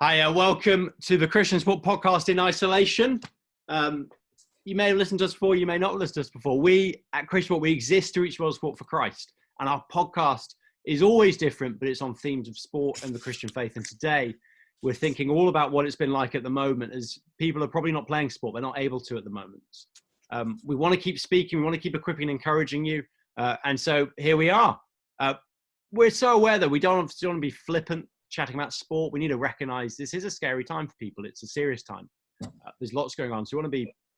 Hi, welcome to the Christian Sport Podcast in Isolation. You may have listened to us before, you may not have listened to us before. We, at Christian Sport, we exist to reach world sport for Christ. And our podcast is always different, but it's on themes of sport and the Christian faith. And today, we're thinking all about what it's been like at the moment, as people are probably not playing sport. They're not able to at the moment. We want to keep speaking. We want to keep equipping and encouraging you. And so here we are. We're so aware that we don't want to be flippant chatting about sport. We need to recognize this is a scary time for people. It's a serious time. There's lots going on. So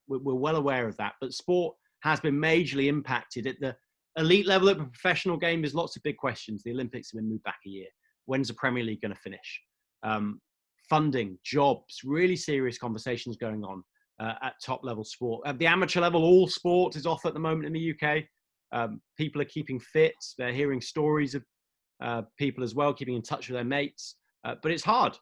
we're well aware of that. But sport has been majorly impacted at the elite level of the professional game. There's lots of big questions. The Olympics have been moved back a year. When's the Premier League going to finish? Funding, jobs, really serious conversations going on at top level sport. At the amateur level, all sport is off at the moment in the UK. People are keeping fit. They're hearing stories of people as well, keeping in touch with their mates. But it's hard.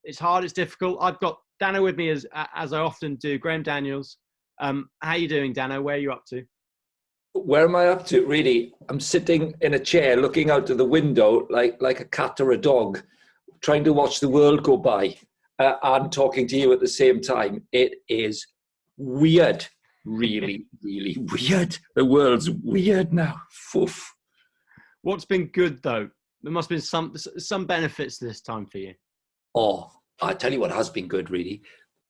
It's difficult. I've got Dano with me as I often do, Graham Daniels. How are you doing, Dano? Where are you up to? Where am I up to, really? I'm sitting in a chair looking out of the window like a cat or a dog, trying to watch the world go by and talking to you at the same time. It is weird. Really, really weird. The world's weird now. Oof. What's been good, though? There must have been some benefits this time for you. Oh, I tell you what has been good, really.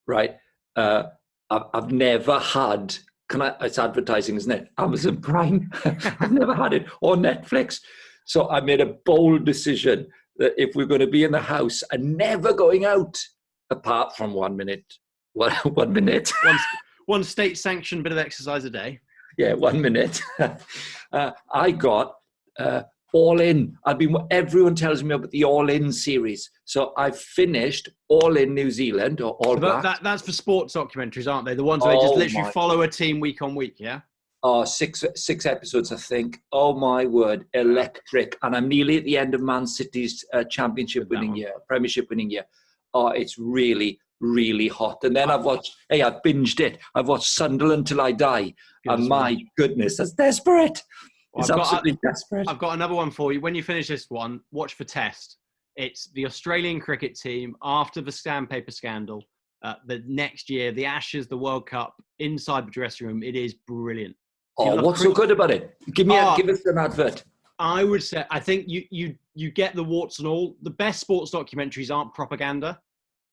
Right. I've never had, it's advertising, isn't it? Amazon Prime. I've never had it, or Netflix. So I made a bold decision that if we're going to be in the house and never going out, apart from 1 minute, one minute. One state-sanctioned bit of exercise a day. Yeah, 1 minute. I got All In. Everyone tells me about the All In series. So I've finished All In New Zealand, or All Black. That's for sports documentaries, aren't they? The ones where they just literally follow a team week on week, yeah? Oh, six episodes, I think. Oh, my word. Electric. And I'm nearly at the end of Man City's Premiership winning year. Oh, it's really, really hot. And then I've binged it. I've watched Sunderland Till I Die. And my goodness, that's desperate. It's absolutely desperate. I've got another one for you. When you finish this one, watch for Test. It's the Australian cricket team after the sandpaper scandal. The next year, the Ashes, the World Cup, inside the dressing room. It is brilliant. Oh, what's so good about it? Give us an advert. I would say, I think you get the warts and all. The best sports documentaries aren't propaganda,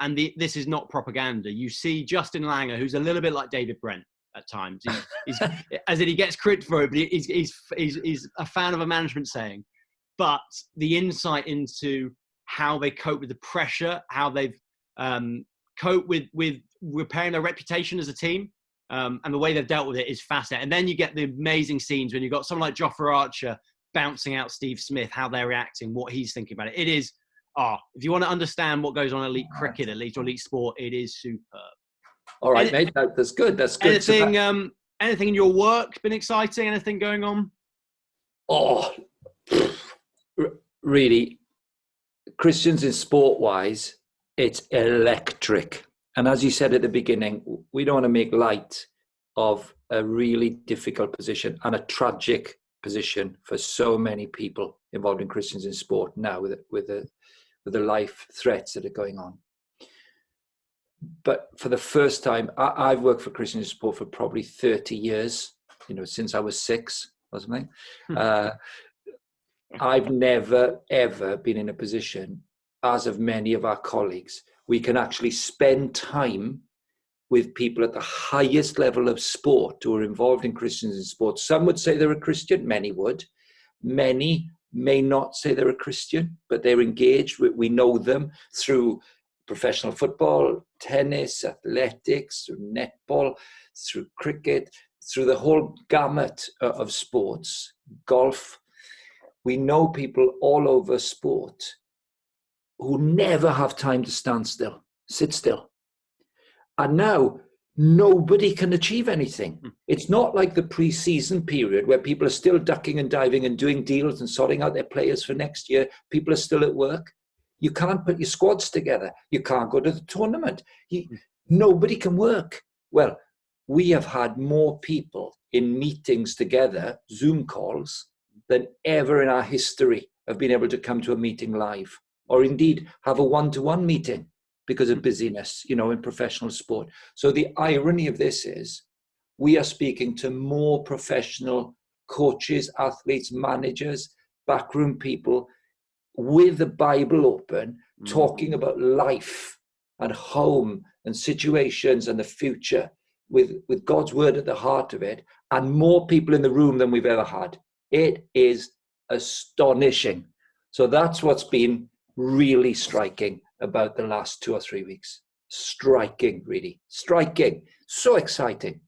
and this is not propaganda. You see Justin Langer, who's a little bit like David Brent at times. He's as in he gets credit for it, but he's a fan of a management saying. But the insight into how they cope with the pressure, how they've coped with repairing their reputation as a team, and the way they've dealt with it is fascinating. And then you get the amazing scenes when you've got someone like Jofra Archer bouncing out Steve Smith, how they're reacting, what he's thinking about it. It is, if you want to understand what goes on in elite cricket, at least, or elite sport, it is superb. All right, mate, that's good. That's good. Anything in your work been exciting? Anything going on? Oh, really, Christians in sport-wise, it's electric. And as you said at the beginning, we don't want to make light of a really difficult position and a tragic position for so many people involved in Christians in sport now with the life threats that are going on. But for the first time, I've worked for Christians in sport for probably 30 years, since I was 6 or something. I've never, ever been in a position, as of many of our colleagues, we can actually spend time with people at the highest level of sport who are involved in Christians in sport. Some would say they're a Christian, many would. Many may not say they're a Christian, but they're engaged. We know them through professional football, tennis, athletics, through netball, through cricket, through the whole gamut of sports, golf. We know people all over sport who never have time to stand still, sit still. And now nobody can achieve anything. It's not like the pre-season period where people are still ducking and diving and doing deals and sorting out their players for next year. People are still at work. You can't put your squads together. You can't go to the tournament. Nobody can work. Well, we have had more people in meetings together, Zoom calls, than ever in our history of being able to come to a meeting live. or indeed have a one-to-one meeting because of busyness, in professional sport. So the irony of this is we are speaking to more professional coaches, athletes, managers, backroom people with the Bible open, talking about life and home and situations and the future with God's word at the heart of it, and more people in the room than we've ever had. It is astonishing. So that's what's been really striking about the last 2 or 3 weeks. Striking, really. Striking. So exciting.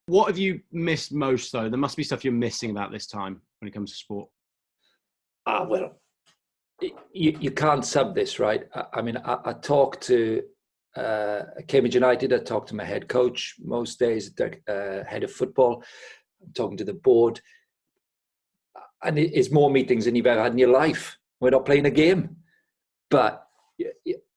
What have you missed most, though? There must be stuff you're missing about this time when it comes to sport. Well, you can't sub this, right? I talk to Cambridge United. I talk to my head coach most days, head of football. I'm talking to the board. And it's more meetings than you've ever had in your life. We're not playing a game. But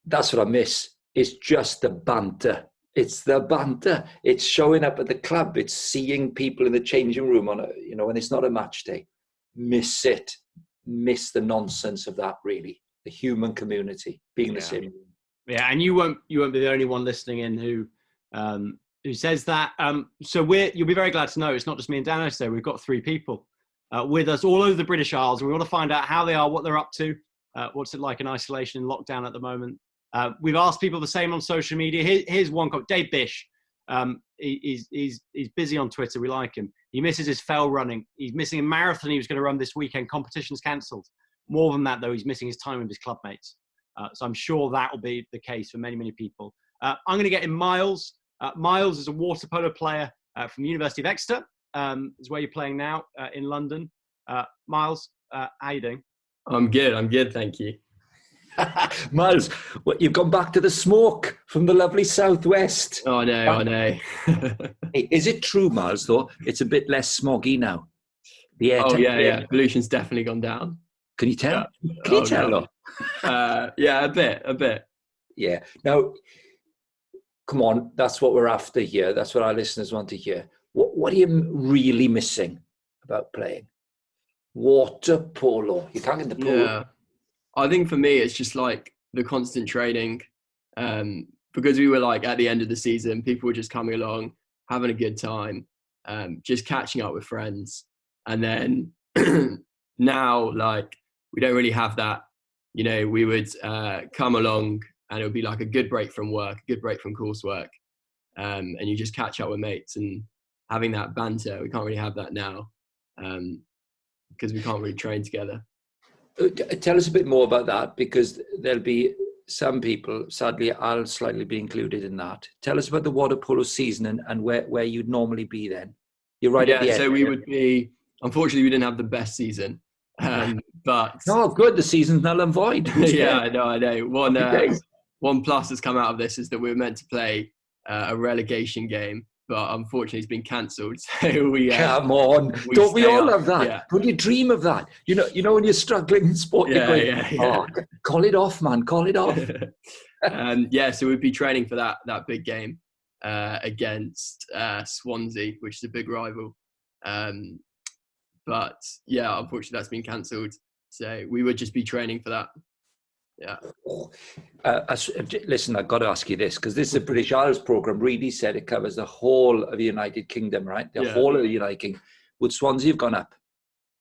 that's what I miss. It's just the banter. It's the banter. It's showing up at the club. It's seeing people in the changing room when it's not a match day. Miss it. Miss the nonsense of that, really. The human community being in the same room. Yeah, and you won't be the only one listening in who says that. So you'll be very glad to know it's not just me and Dan today. We've got 3 people with us all over the British Isles. We want to find out how they are, what they're up to, what's it like in isolation and lockdown at the moment. We've asked people the same on social media. Here's one quote. Dave Bish. He's busy on Twitter. We like him. He misses his fell running. He's missing a marathon he was going to run this weekend. Competition's cancelled. More than that, though, he's missing his time with his club mates. So I'm sure that will be the case for many, many people. I'm going to get in Miles. Miles is a water polo player from the University of Exeter. Is where you're playing now in London. Miles, how are you doing? I'm good, thank you. Miles, you've gone back to the smoke from the lovely southwest. Oh, I know. Hey, is it true, Miles, though? It's a bit less smoggy now. The air yeah. Pollution's definitely gone down. Can you tell? Yeah. Can you tell? No. Yeah, a bit. Yeah. Now, come on, that's what we're after here. That's what our listeners want to hear. What are you really missing about playing? Water polo. You can't get the pool. Yeah. I think for me, it's just like the constant training. Because we were like at the end of the season, people were just coming along, having a good time, just catching up with friends. And then now, like, we don't really have that. We would come along and it would be like a good break from work, a good break from coursework. And you just catch up with mates and having that banter. We can't really have that now because we can't really train together. Tell us a bit more about that, because there'll be some people, sadly, I'll slightly be included in that. Tell us about the water polo season and where you'd normally be then. You're right at the end. So we would be, unfortunately, we didn't have the best season. But no, good. The season's null and void. Yeah, I know. One plus has come out of this is that we were meant to play a relegation game, but unfortunately it's been cancelled. So we come on, don't we all have that? Yeah. Don't you dream of that? You know when you're struggling in sport, you're going, oh, call it off, man, call it off. So we'd be training for that big game against Swansea, which is a big rival. But yeah, unfortunately that's been cancelled. So we would just be training for that. Yeah. Listen, I've got to ask you this, because this is a British Isles programme. Really said it covers the whole of the United Kingdom, right? The whole of the United Kingdom. Would Swansea have gone up,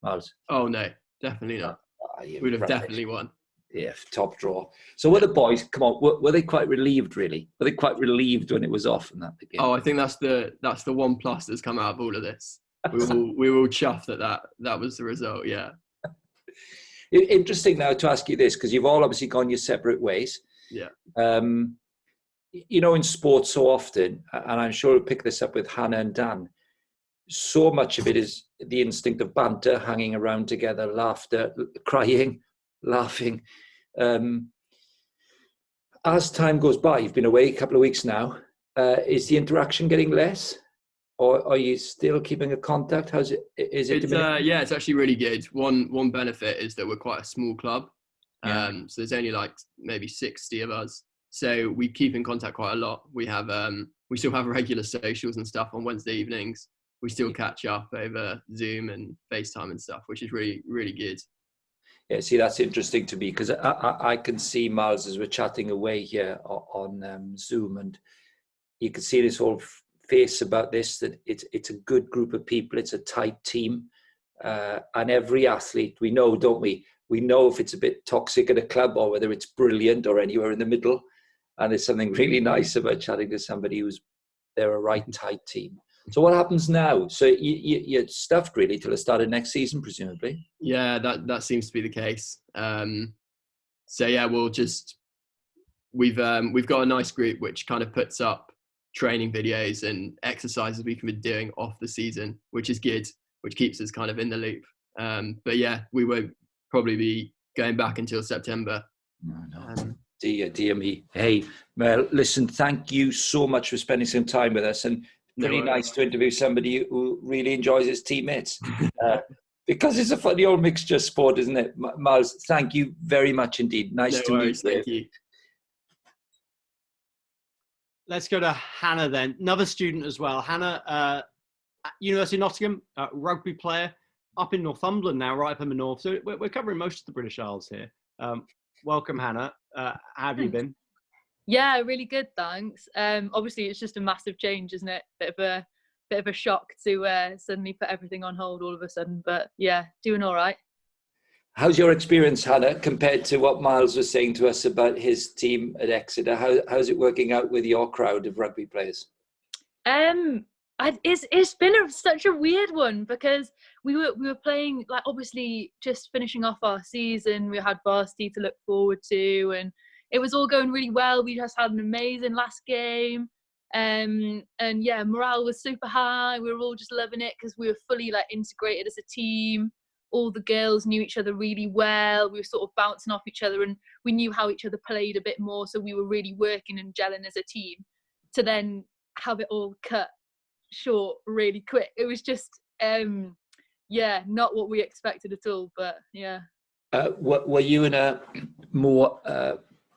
Miles? Oh, no, definitely not. We'd have definitely won. Yeah, top draw. So were the boys, come on, were they quite relieved, really? Were they quite relieved when it was off in that beginning? Oh, I think that's the one plus that's come out of all of this. We were all chuffed that was the result, yeah. Interesting now to ask you this, because you've all obviously gone your separate ways. Yeah. In sport so often, and I'm sure we'll pick this up with Hannah and Dan, so much of it is the instinct of banter, hanging around together, laughter, crying, laughing. As time goes by, you've been away a couple of weeks now, is the interaction getting less? Or are you still keeping a contact? How's it? It's actually really good. One benefit is that we're quite a small club. So there's only like maybe 60 of us. So we keep in contact quite a lot. We have we still have regular socials and stuff on Wednesday evenings. We still catch up over Zoom and FaceTime and stuff, which is really, really good. Yeah, see, that's interesting to me because I can see Miles as we're chatting away here on Zoom, and you can see this whole face about this, that it's a good group of people, it's a tight team, and every athlete, we know, don't we? We know if it's a bit toxic at a club or whether it's brilliant or anywhere in the middle. And there's something really nice about chatting to somebody they're a right tight team. So what happens now? So you're stuffed really till the start of next season, presumably. Yeah, that seems to be the case. So yeah, we've got a nice group which kind of puts up training videos and exercises we can be doing off the season, which is good, which keeps us kind of in the loop. But yeah, we won't probably be going back until September. No. Dear me. Hey, Mel, listen, thank you so much for spending some time with us, and pretty nice to interview somebody who really enjoys his teammates. Because it's a funny old mixture sport, isn't it? Miles, thank you very much indeed. Nice to meet you. Thank you. Let's go to Hannah then. Another student as well. Hannah, University of Nottingham, rugby player, up in Northumberland now, right up in the north. So we're covering most of the British Isles here. Welcome, Hannah. How have you been? Yeah, really good, thanks. Obviously, it's just a massive change, isn't it? Bit of a shock to suddenly put everything on hold all of a sudden. But yeah, doing all right. How's your experience, Hannah, compared to what Miles was saying to us about his team at Exeter? How's it working out with your crowd of rugby players? It's been such a weird one because we were playing, like, obviously just finishing off our season. We had varsity to look forward to, and it was all going really well. We just had an amazing last game, and yeah, morale was super high. We were all just loving it because we were fully like integrated as a team. All the girls knew each other really well. We were sort of bouncing off each other, and we knew how each other played a bit more. So we were really working and gelling as a team. To then have it all cut short really quick, it was just not what we expected at all. But yeah. Were you in a more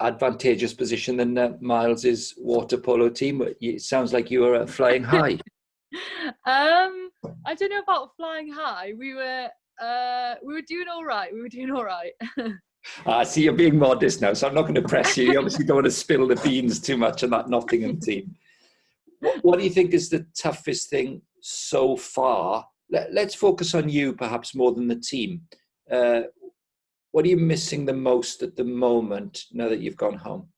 advantageous position than Miles's water polo team? It sounds like you were flying high. I don't know about flying high. We were doing all right. I see you're being modest now, so I'm not going to press you. You obviously don't want to spill the beans too much on that Nottingham team. What do you think is the toughest thing so far? Let's focus on you perhaps more than the team. What are you missing the most at the moment now that you've gone home?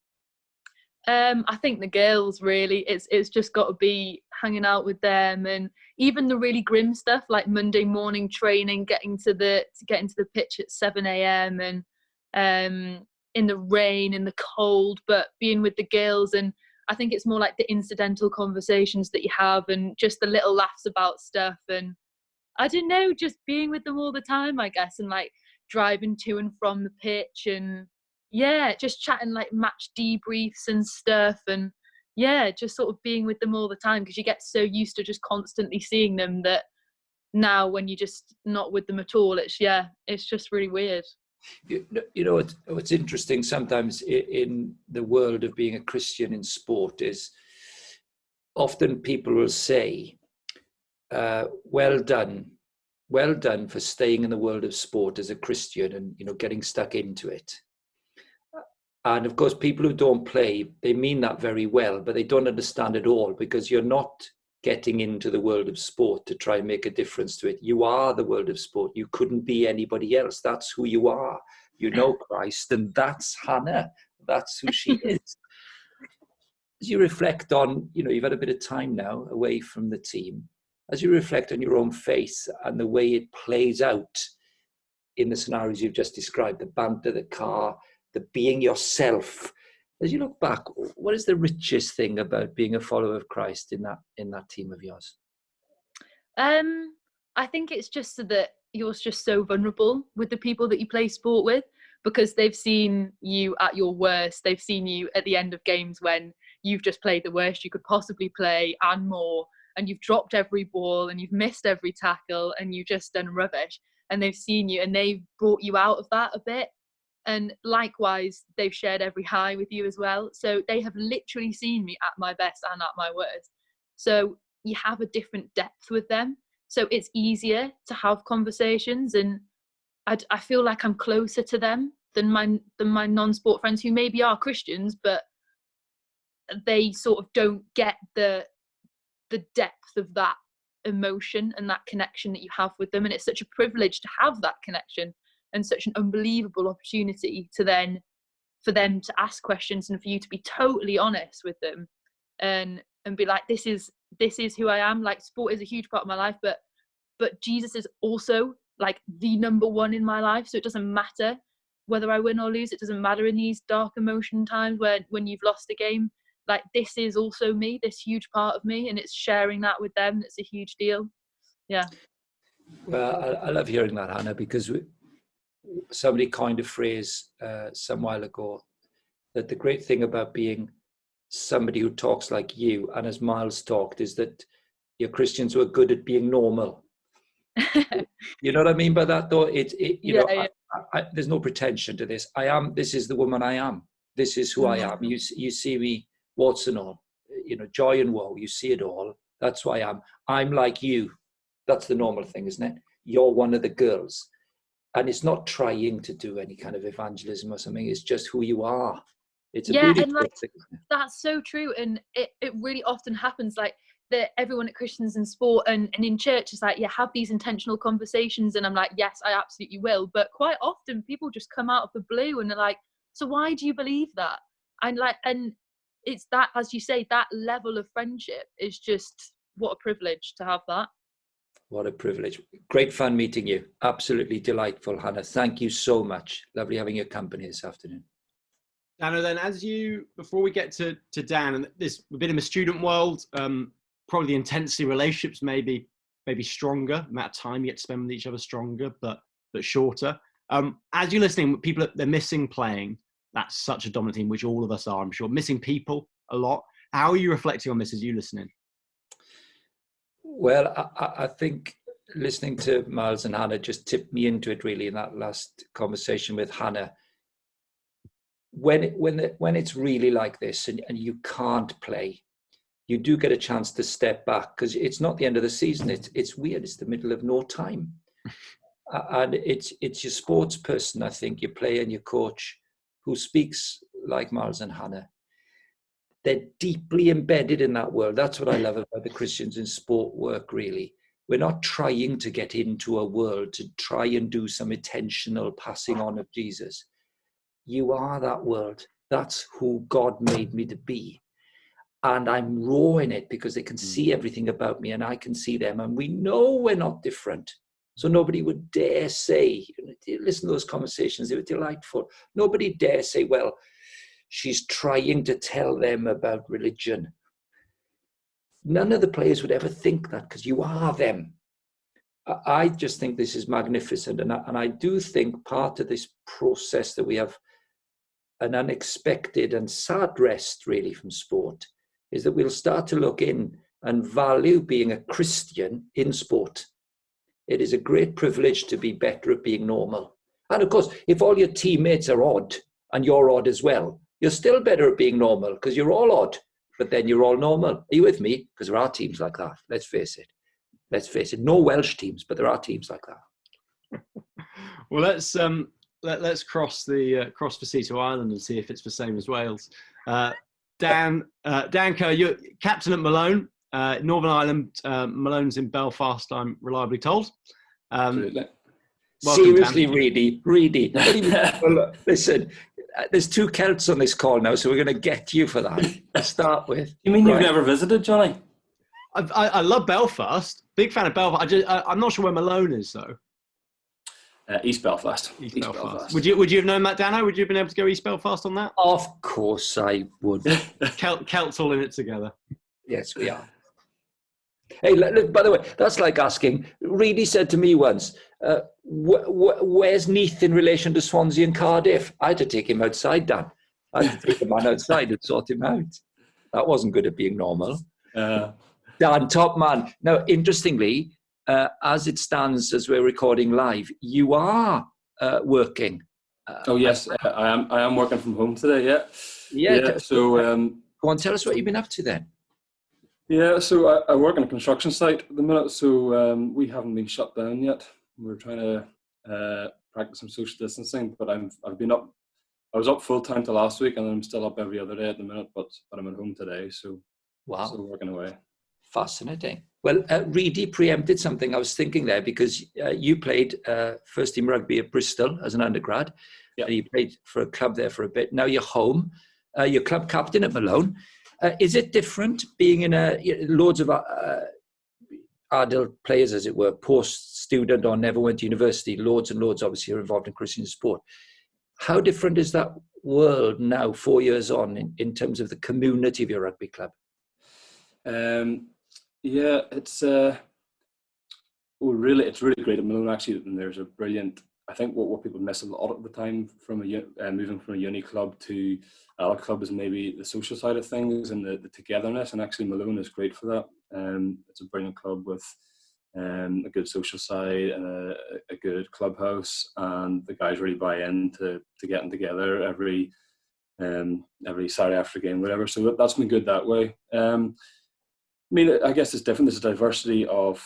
I think the girls, really. It's just got to be hanging out with them, and even the really grim stuff like Monday morning training, getting to the pitch at 7 a.m. and in the rain, in the cold, but being with the girls. And I think it's more like the incidental conversations that you have and just the little laughs about stuff. And I don't know, just being with them all the time, I guess, and like driving to and from the pitch, and yeah, just chatting like match debriefs and stuff. And yeah, just sort of being with them all the time, because you get so used to just constantly seeing them that now when you're just not with them at all, it's just really weird. You know what's interesting sometimes in the world of being a Christian in sport is often people will say, well done for staying in the world of sport as a Christian and getting stuck into it. And of course, people who don't play, they mean that very well, but they don't understand it all, because you're not getting into the world of sport to try and make a difference to it. You are the world of sport. You couldn't be anybody else. That's who you are. You know Christ, and that's Hannah. That's who she is. As you reflect on, you've had a bit of time now away from the team. As you reflect on your own faith and the way it plays out in the scenarios you've just described, the banter, the car, the being yourself, as you look back, what is the richest thing about being a follower of Christ in that team of yours? I think it's just that you're just so vulnerable with the people that you play sport with, because they've seen you at your worst. They've seen you at the end of games when you've just played the worst you could possibly play and more, and you've dropped every ball and you've missed every tackle and you've just done rubbish. And they've seen you and they've brought you out of that a bit. And likewise, they've shared every high with you as well. So they have literally seen me at my best and at my worst. So you have a different depth with them. So it's easier to have conversations. And I feel like I'm closer to them than my non-sport friends who maybe are Christians, but they sort of don't get the depth of that emotion and that connection that you have with them. And it's such a privilege to have that connection, and such an unbelievable opportunity for them to ask questions and for you to be totally honest with them and be like, this is who I am. Like, sport is a huge part of my life, but Jesus is also like the number one in my life. So it doesn't matter whether I win or lose. It doesn't matter in these dark emotion times when you've lost a game. Like, this is also me, this huge part of me, and it's sharing that with them that's a huge deal. Yeah. Well, I love hearing that, Hannah, because somebody coined a phrase some while ago that the great thing about being somebody who talks like you, and as Miles talked, is that you're Christians who are good at being normal. You know what I mean by that, though? There's no pretension to this. This is the woman I am. This is who I am. You see me, warts and all, joy and woe. You see it all. That's who I am. I'm like you. That's the normal thing, isn't it? You're one of the girls. And it's not trying to do any kind of evangelism or something. It's just who you are. It's a beautiful thing. That's so true. And it really often happens, like, that everyone at Christians in sport and in church is like, have these intentional conversations. And I'm like, yes, I absolutely will. But quite often people just come out of the blue and they're like, so why do you believe that? And it's that, as you say, that level of friendship is just, what a privilege to have that. What a privilege. Great fun meeting you. Absolutely delightful, Hannah. Thank you so much. Lovely having your company this afternoon. Dano, then, before we get to Dan, and this, we've been in the student world, probably the intensity relationships maybe stronger, the amount of time you get to spend with each other stronger, but shorter. As you're listening, people, they're missing playing. That's such a dominant theme, which all of us are, I'm sure. Missing people a lot. How are you reflecting on this as you listening? Well, I think listening to Miles and Hannah just tipped me into it, really, in that last conversation with Hannah. When it's really like this and you can't play, you do get a chance to step back, because it's not the end of the season. It's weird. It's the middle of no time. And it's your sports person, I think, your player and your coach, who speaks like Miles and Hannah. They're deeply embedded in that world. That's what I love about the Christians in sport work, really. We're not trying to get into a world to try and do some intentional passing on of Jesus. You are that world. That's who God made me to be. And I'm raw in it because they can see everything about me and I can see them. And we know we're not different. So nobody would dare say, listen to those conversations, they were delightful. Nobody dare say, well, she's trying to tell them about religion. None of the players would ever think that, because you are them. I just think this is magnificent. And I do think part of this process that we have an unexpected and sad rest, really, from sport, is that we'll start to look in and value being a Christian in sport. It is a great privilege to be better at being normal. And of course, if all your teammates are odd and you're odd as well, you're still better at being normal, because you're all odd, but then you're all normal. Are you with me? Because there are teams like that. Let's face it. No Welsh teams, but there are teams like that. Well, let's cross the sea to Ireland and see if it's the same as Wales. Dan Kerr, you're captain at Malone, Northern Ireland. Malone's in Belfast, I'm reliably told. Absolutely. Welcome, Seriously, Dan. Reedy. Listen, there's two Celts on this call now, so we're going to get you for that to start with. You mean you've never visited, Johnny? I love Belfast. Big fan of Belfast. I'm not sure where Malone is, though. East Belfast. East Belfast. Would you have known that, Dano? Would you have been able to go East Belfast on that? Of course I would. Celts all in it together. Yes, we are. Hey, by the way, that's like asking, Reedy said to me once, where's Neath in relation to Swansea and Cardiff? I had to take him outside, Dan. I had to take the man outside and sort him out. That wasn't good at being normal. Dan, top man. Now, interestingly, as it stands, as we're recording live, you are working. Yes, I am working from home today, yeah. So go on, tell us what you've been up to then. Yeah, so I work on a construction site at the minute, so we haven't been shut down yet. We're trying to practice some social distancing. But I've been up. I was up full time till last week, and I'm still up every other day at the minute. But I'm at home today, so still working away. Fascinating. Well, Reedy preempted something I was thinking there, because you played first team rugby at Bristol as an undergrad. Yep. And you played for a club there for a bit. Now you're home. You're club captain at Malone. Is it different being in loads of adult players, as it were, post-student or never went to university, loads and loads obviously are involved in Christian sport. How different is that world now, 4 years on, in terms of the community of your rugby club? Yeah, it's really great at Malone, actually. And there's a brilliant, I think what people miss a lot at the time from moving from a uni club to a club is maybe the social side of things and the togetherness. And actually Malone is great for that. It's a brilliant club with a good social side and a good clubhouse, and the guys really buy into getting together every Saturday after game, whatever. So that's been good that way. I mean, I guess it's different. There's a diversity of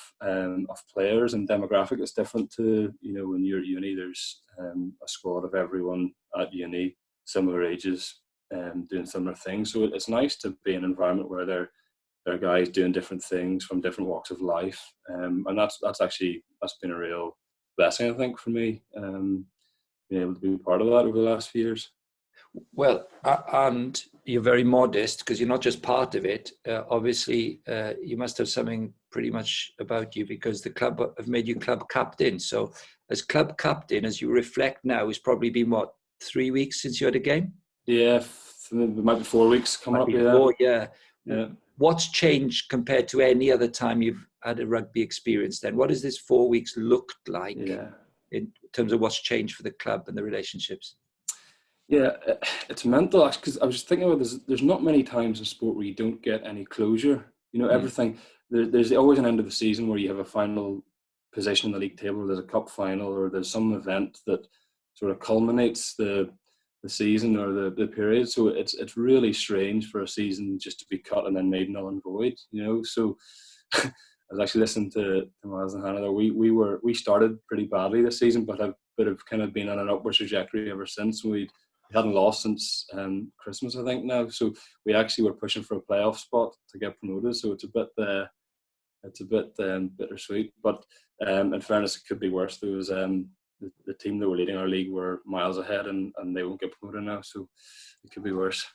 players and demographic. It's different to, when you're at uni, there's a squad of everyone at uni, similar ages, doing similar things. So it's nice to be in an environment where there are guys doing different things from different walks of life. And that's been a real blessing, I think, for me, being able to be part of that over the last few years. Well, and you're very modest because you're not just part of it. Obviously, you must have something pretty much about you, because the club have made you club captain. So as club captain, as you reflect now, it's probably been, 3 weeks since you had a game? Yeah, it might be 4 weeks coming up. Yeah. What's changed compared to any other time you've had a rugby experience then? What has this 4 weeks looked like in terms of what's changed for the club and the relationships? Yeah, it's mental, actually, because I was just thinking about this. There's not many times in sport where you don't get any closure. Everything, there's always an end of the season where you have a final position in the league table, or there's a cup final, or there's some event that sort of culminates the season or the period. So it's really strange for a season just to be cut and then made null and void, So I was actually listening to Miles and Hannah there. We started pretty badly this season, but have kind of been on an upward trajectory ever since. We hadn't lost since Christmas, I think, now. So we actually were pushing for a playoff spot to get promoted. So it's a bit bittersweet. But in fairness, it could be worse. There was the team that were leading our league were miles ahead, and they won't get promoted now. So it could be worse.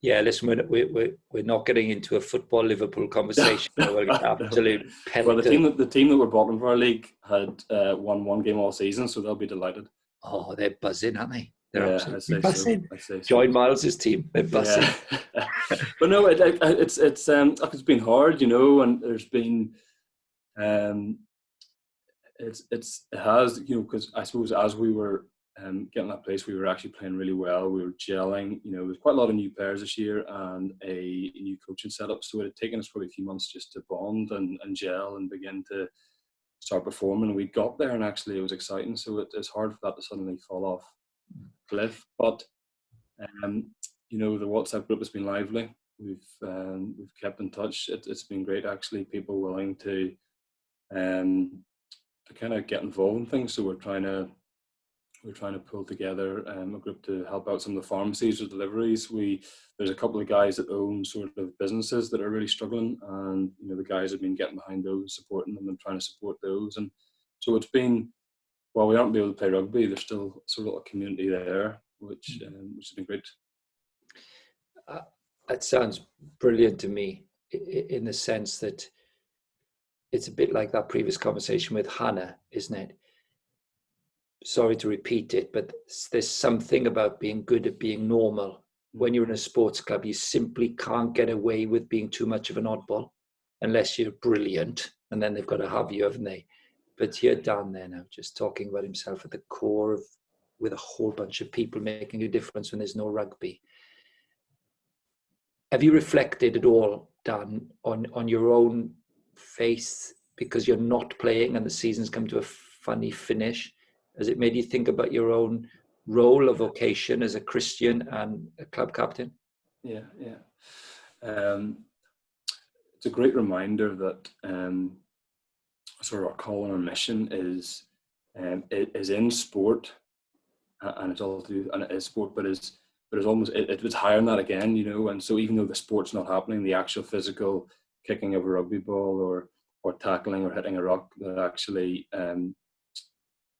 Yeah, listen, we're not getting into a football Liverpool conversation. Absolute pelter. Well, the team that were bottom of our league had won one game all season, so they'll be delighted. Oh, they're buzzing, aren't they? They're absolutely buzzing. So. Join Miles's team. They're buzzing. Yeah. But no, it's been hard, and there's been it has, because I suppose as we were getting that place, we were actually playing really well. We were gelling. There's quite a lot of new players this year and a new coaching setup. So it had taken us probably a few months just to bond and gel and begin to start performing. We got there, and actually it was exciting. So it's hard for that to suddenly fall off cliff. But the WhatsApp group has been lively. We've kept in touch. It's been great, actually. People willing to kind of get involved in things. So we're trying to pull together a group to help out some of the pharmacies with deliveries. There's a couple of guys that own sort of businesses that are really struggling, and the guys have been getting behind those, supporting them, and trying to support those. And so it's been, while we aren't able to play rugby, there's still sort of a community there, which has been great. That sounds brilliant to me, in the sense that it's a bit like that previous conversation with Hannah, isn't it? Sorry to repeat it, but there's something about being good at being normal. When you're in a sports club, you simply can't get away with being too much of an oddball unless you're brilliant, and then they've got to have you, haven't they? But here down there now, just talking about himself at the core of, with a whole bunch of people making a difference when there's no rugby. Have you reflected at all, Dan, on your own faith, because you're not playing and the season's come to a funny finish? Has it made you think about your own role or vocation as a Christian and a club captain? Yeah. It's a great reminder that sort of our call and our mission is it is in sport, and it's all to do, and it is sport, but it's almost it was higher than that again, you know. And so even though the sport's not happening, the actual physical kicking of a rugby ball or tackling or hitting a rock, that actually, and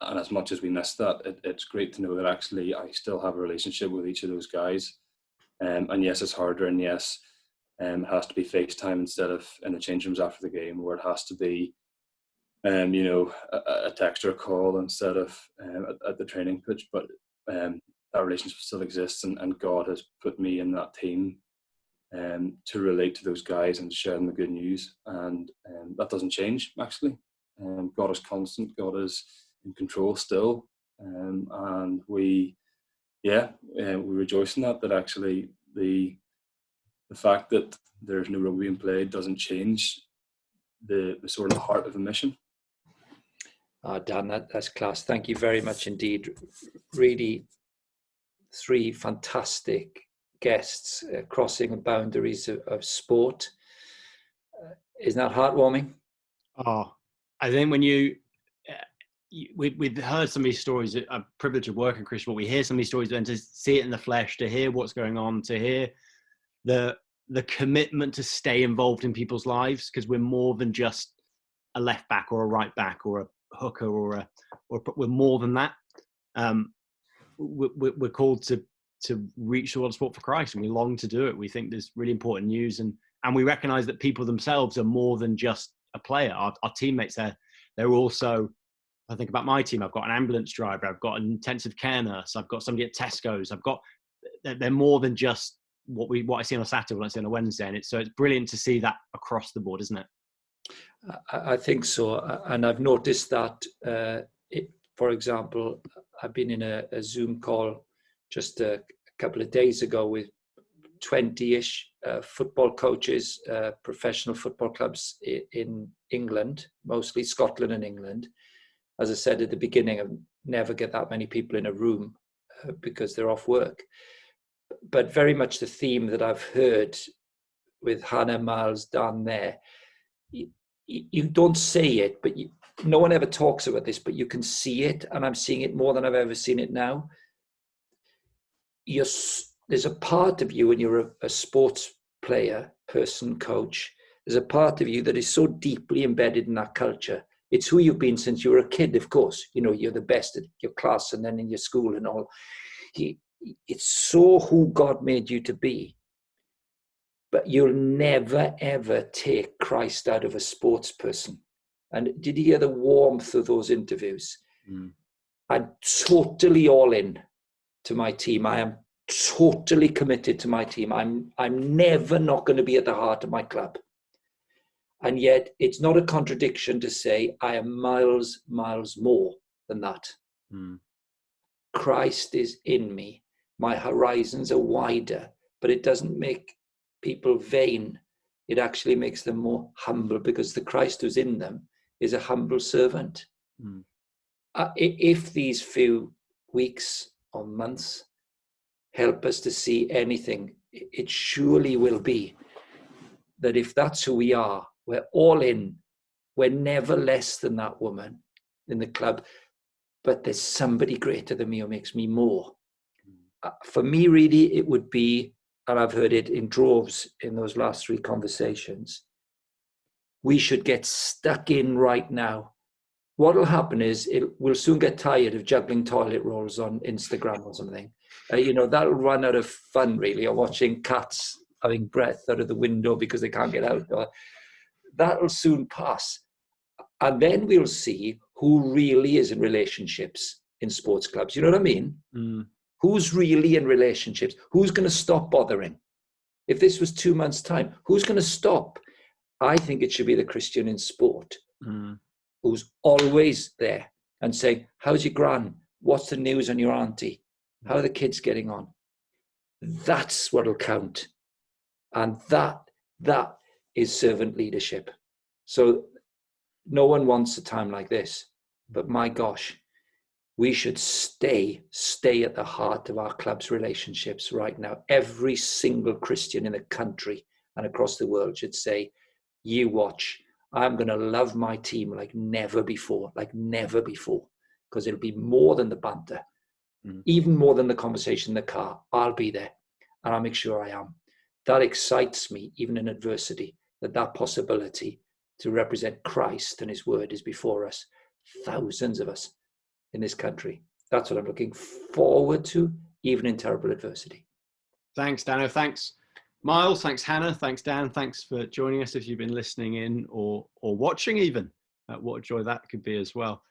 as much as we miss that, it's great to know that actually I still have a relationship with each of those guys. And yes, it's harder, and yes, it has to be FaceTime instead of in the change rooms after the game, or it has to be, you know, a text or a call instead of at the training pitch. But that relationship still exists, and God has put me in that team to relate to those guys and share them the good news, and that doesn't change actually. God is constant. God is in control still, and we rejoice in that actually the fact that there's no rugby being played doesn't change the sort of heart of the mission. Dan, that's class. Thank you very much indeed. Really, 3 fantastic guests crossing the boundaries of sport. Isn't that heartwarming? Oh, I think when we've heard some of these stories, a privilege of working, Christian, but we hear some of these stories, and to see it in the flesh, to hear what's going on, to hear the commitment to stay involved in people's lives, because we're more than just a left back or a right back or a hooker or we're more than that. We're called to reach the world of sport for Christ, and we long to do it. We think there's really important news, and we recognize that people themselves are more than just a player. Our teammates, they're also, I think about my team, I've got an ambulance driver, I've got an intensive care nurse, I've got somebody at Tesco's, they're more than just what I see on a Saturday, what I see on a Wednesday. And it's brilliant to see that across the board, isn't it? I think so. And I've noticed that, for example, I've been in a Zoom call just a couple of days ago with 20-ish football coaches, professional football clubs in England, mostly Scotland and England. As I said at the beginning, I never get that many people in a room because they're off work. But very much the theme that I've heard with Hannah, Miles, Dan there, you don't say it, but no one ever talks about this, but you can see it, and I'm seeing it more than I've ever seen it now. There's a part of you when you're a sports player, person, coach, there's a part of you that is so deeply embedded in that culture. It's who you've been since you were a kid, of course. You know, you're the best at your class and then in your school and all. It's so who God made you to be. But you'll never, ever take Christ out of a sports person. And did you hear the warmth of those interviews? I'm totally all in to my team. I am totally committed to my team. I'm never not going to be at the heart of my club. And yet it's not a contradiction to say I am miles more than that. Christ is in me. My horizons are wider, but it doesn't make people vain. It actually makes them more humble, because the Christ who's in them is a humble servant. If these few weeks or months help us to see anything, it surely will be that if that's who we are, we're all in. We're never less than that woman in the club, but there's somebody greater than me who makes me more. For me, really, it would be, and I've heard it in droves in those last 3 conversations, we should get stuck in right now. What will happen is we'll soon get tired of juggling toilet rolls on Instagram or something. That'll run out of fun, really, or watching cats having breath out of the window because they can't get out. That'll soon pass. And then we'll see who really is in relationships in sports clubs. You know what I mean? Who's really in relationships? Who's going to stop bothering? If this was 2 months' time, who's going to stop? I think it should be the Christian in sport who's always there and saying, how's your gran? What's the news on your auntie? How are the kids getting on? That's what'll count. And that is servant leadership. So no one wants a time like this, but my gosh, we should stay at the heart of our club's relationships right now. Every single Christian in the country and across the world should say, you watch, I'm going to love my team like never before, because it'll be more than the banter, even more than the conversation in the car. I'll be there, and I'll make sure I am. That excites me, even in adversity, that possibility to represent Christ and his word is before us, thousands of us in this country. That's what I'm looking forward to, even in terrible adversity. Thanks, Dano. Thanks, Miles. Thanks, Hannah. Thanks, Dan. Thanks for joining us. If you've been listening in or watching, even what a joy that could be as well.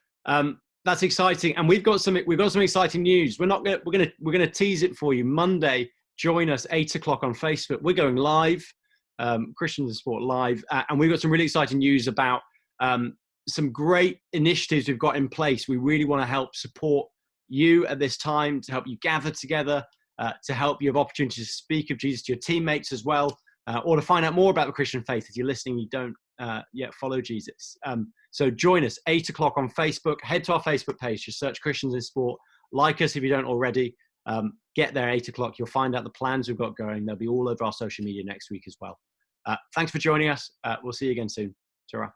That's exciting, and we've got some exciting news. We're gonna tease it for you. Monday, join us 8:00 on Facebook. We're going live, Christians in Sport live, and we've got some really exciting news about some great initiatives we've got in place. We really want to help support you at this time, to help you gather together, to help you have opportunities to speak of Jesus to your teammates as well, or to find out more about the Christian faith. If you're listening, you don't yet follow Jesus. So join us 8:00 on Facebook. Head to our Facebook page, just search Christians in Sport. Like us if you don't already. Get there 8:00. You'll find out the plans we've got going. They'll be all over our social media next week as well. Thanks for joining us. We'll see you again soon. Ta-ra.